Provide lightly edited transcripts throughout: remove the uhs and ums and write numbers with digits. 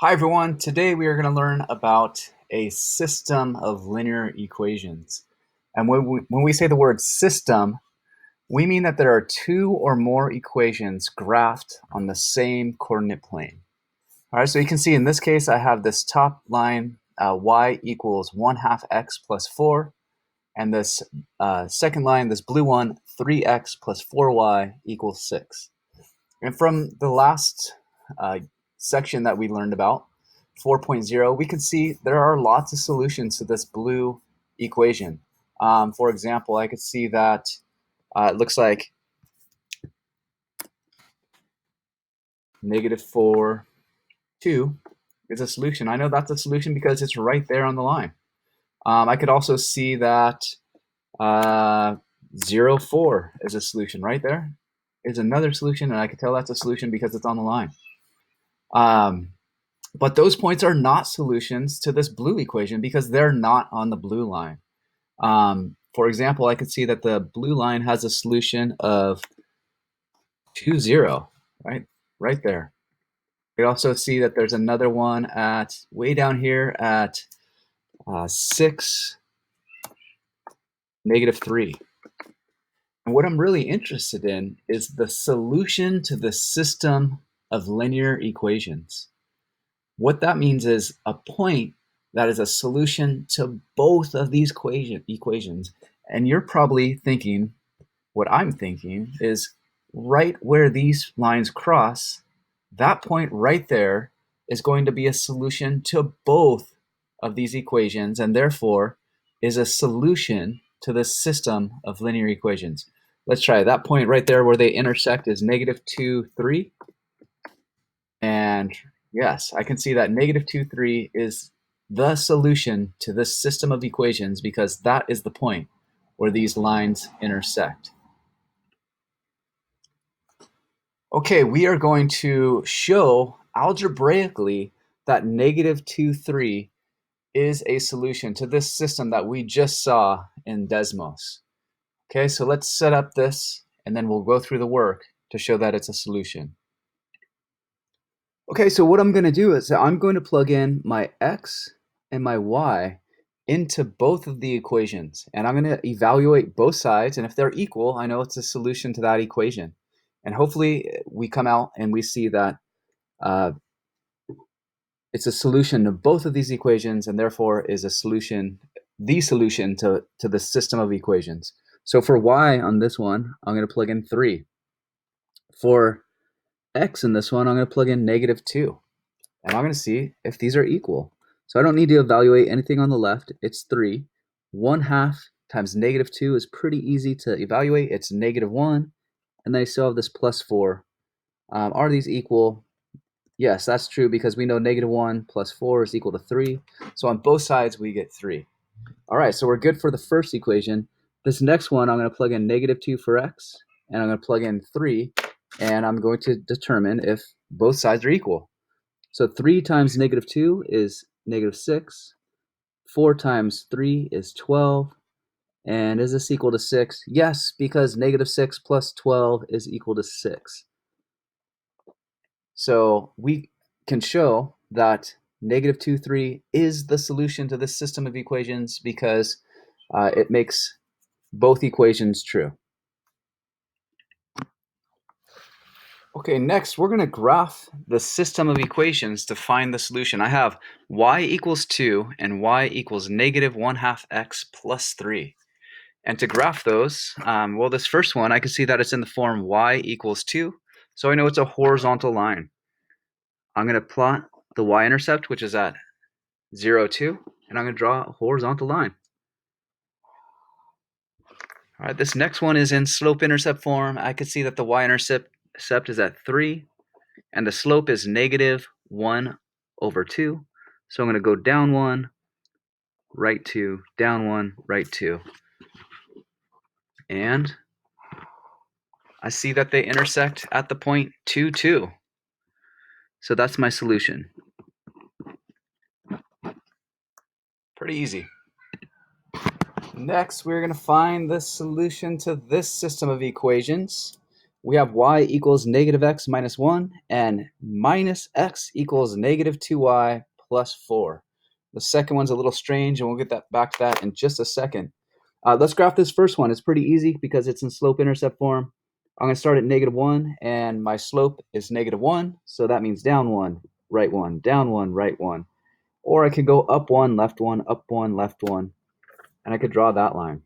Hi everyone, today we are going to learn about a system of linear equations. And when we say the word system, we mean that there are two or more equations graphed on the same coordinate plane. All right, so you can see in this case, I have this top line, y equals 1 half x plus 4, and this second line, this blue one, 3x plus 4y equals 6. And from the last uh, section that we learned about, 4.0, we can see there are lots of solutions to this blue equation. For example, I could see that it looks like negative 4, 2 is a solution. I know that's a solution because it's right there on the line. I could also see that uh, 0, 4 is a solution right there. Is another solution, and I can tell that's a solution because it's on the line. But those points are not solutions to this blue equation because they're not on the blue line. For example, I could see that the blue line has a solution of 2, 0, right there. You can also see that there's another one at way down here at 6, negative 3. And what I'm really interested in is the solution to the system of linear equations. What that means is a point that is a solution to both of these equations. And you're probably thinking, what I'm thinking is right where these lines cross, that point right there is going to be a solution to both of these equations and therefore is a solution to the system of linear equations. Let's try it. That point right there where they intersect is negative 2, 3. And yes, I can see that negative 2, 3 is the solution to this system of equations because that is the point where these lines intersect. Okay, we are going to show algebraically that negative 2, 3 is a solution to this system that we just saw in Desmos. Okay, so let's set up this and then we'll go through the work to show that it's a solution. Okay, so what I'm going to do is I'm going to plug in my x and my y into both of the equations, and I'm going to evaluate both sides, and if they're equal, I know it's a solution to that equation. And hopefully we come out and we see that uh, it's a solution to both of these equations, and therefore is a solution, the solution to the system of equations. So for y on this one, I'm going to plug in 3. For x in this one, I'm going to plug in negative 2. And I'm going to see if these are equal. So I don't need to evaluate anything on the left. It's 3. 1 half times negative 2 is pretty easy to evaluate. It's negative 1. And then I still have this plus 4. Are these equal? Yes, that's true because we know negative 1 plus 4 is equal to 3. So on both sides, we get 3. All right, so we're good for the first equation. This next one, I'm going to plug in negative 2 for x, and I'm going to plug in 3, and I'm going to determine if both sides are equal. So 3 times negative 2 is negative 6. 4 times 3 is 12. And is this equal to 6? Yes, because negative 6 plus 12 is equal to 6. So we can show that negative 2, 3 is the solution to this system of equations because it makes both equations true. Okay, next we're going to graph the system of equations to find the solution. I have y equals 2 and y equals negative 1 half x plus 3. And to graph those, well, this first one, I can see that it's in the form y equals 2, so I know it's a horizontal line. I'm going to plot the y-intercept, which is at 0, 2, and I'm going to draw a horizontal line. All right, this next one is in slope-intercept form. I can see that the y-intercept is at 3, and the slope is negative 1 over 2. So I'm going to go down 1, right 2, down 1, right 2. And I see that they intersect at the point 2, 2. So that's my solution. Pretty easy. Next, we're going to find the solution to this system of equations. we have y equals negative x minus 1 and minus x equals negative 2y plus 4. The second one's a little strange, and we'll get that back to that in just a second. Let's graph this first one. It's pretty easy because it's in slope-intercept form. I'm going to start at negative 1, and my slope is negative 1, so that means down 1, right 1, down 1, right 1. Or I could go up 1, left 1, up 1, left 1, and I could draw that line.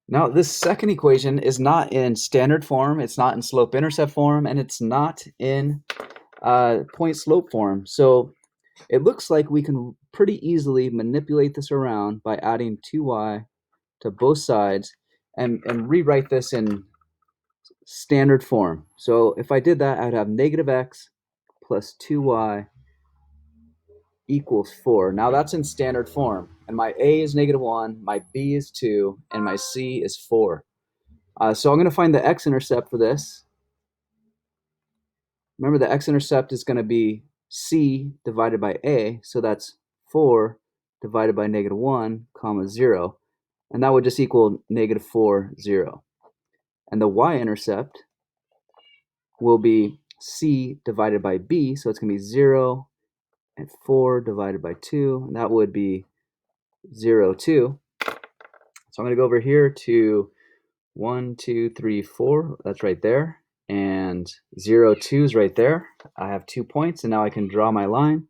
Now, this second equation is not in standard form, it's not in slope-intercept form, and it's not in point-slope form. So it looks like we can pretty easily manipulate this around by adding 2y to both sides and rewrite this in standard form. So if I did that, I'd have negative x plus 2y equals 4. Now that's in standard form. And my a is negative 1, my b is 2, and my c is 4. So I'm going to find the x-intercept for this. Remember, the x-intercept is going to be c divided by a, so that's 4 divided by negative 1, comma 0. And that would just equal negative 4, 0. And the y-intercept will be c divided by b, so it's going to be 0 and 4 divided by 2, and that would be 0, 2. So I'm going to go over here to 1, 2, 3, 4, that's right there, and 0, 2 is right there. I have 2 points, and now I can draw my line,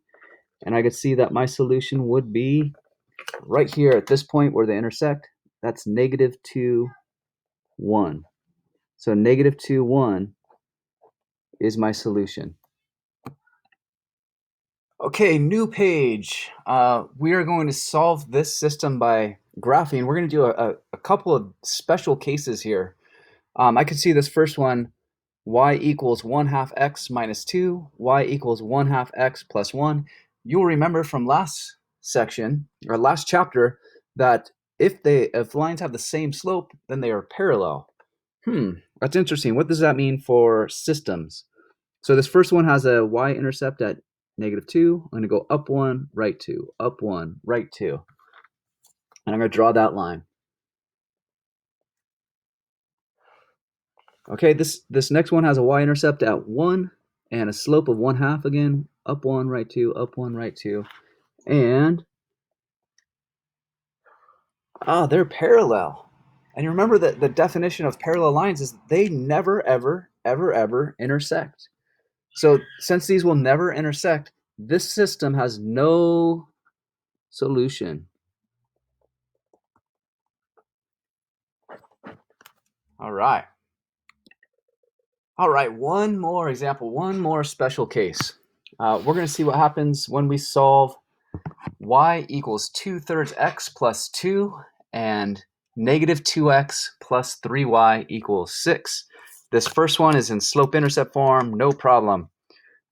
and I can see that my solution would be right here at this point where they intersect. That's negative 2, 1. So negative 2, 1 is my solution. Okay, new page. We are going to solve this system by graphing. We're going to do a couple of special cases here. I can see this first one, y equals 1/2 x minus 2, y equals 1/2 x plus 1. You'll remember from last section, or last chapter, that if lines have the same slope, then they are parallel. That's interesting. What does that mean for systems? So this first one has a y-intercept at negative 2. I'm going to go up 1, right 2, up 1, right 2. And I'm going to draw that line. Okay, this next one has a y-intercept at 1 and a slope of 1/2 again. Up 1, right 2, up 1, right 2. And, they're parallel. And you remember that the definition of parallel lines is they never, ever, ever, ever intersect. So since these will never intersect, this system has no solution. All right. All right, one more example, one more special case. We're going to see what happens when we solve y equals 2/3 x plus 2 and negative 2x plus 3y equals 6. This first one is in slope-intercept form, no problem.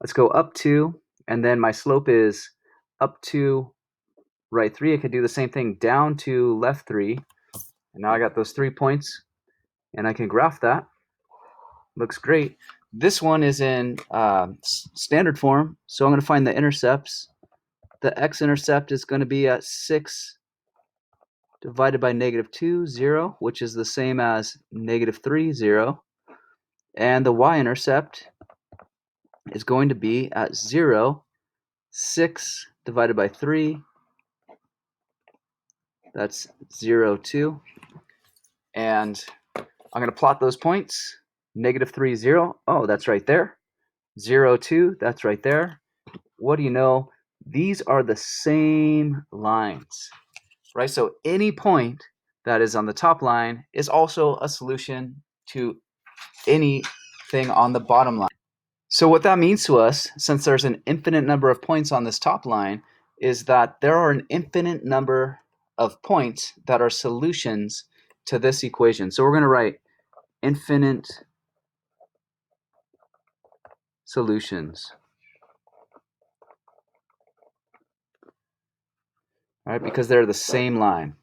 Let's go up 2, and then my slope is up 2, right 3. I could do the same thing, down 2, left 3. And now I got those 3 points, and I can graph that. Looks great. This one is in standard form, so I'm going to find the intercepts. The x-intercept is going to be at 6 divided by negative 2, 0, which is the same as negative 3, 0. And the y-intercept is going to be at 0, 6 divided by 3, that's 0, 2. And I'm going to plot those points. Negative 3, 0, oh, that's right there. 0, 2, that's right there. What do you know? These are the same lines, right? So any point that is on the top line is also a solution to anything on the bottom line. So what that means to us, since there's an infinite number of points on this top line, is that there are an infinite number of points that are solutions to this equation. So we're going to write infinite solutions. All right, because they're the same line.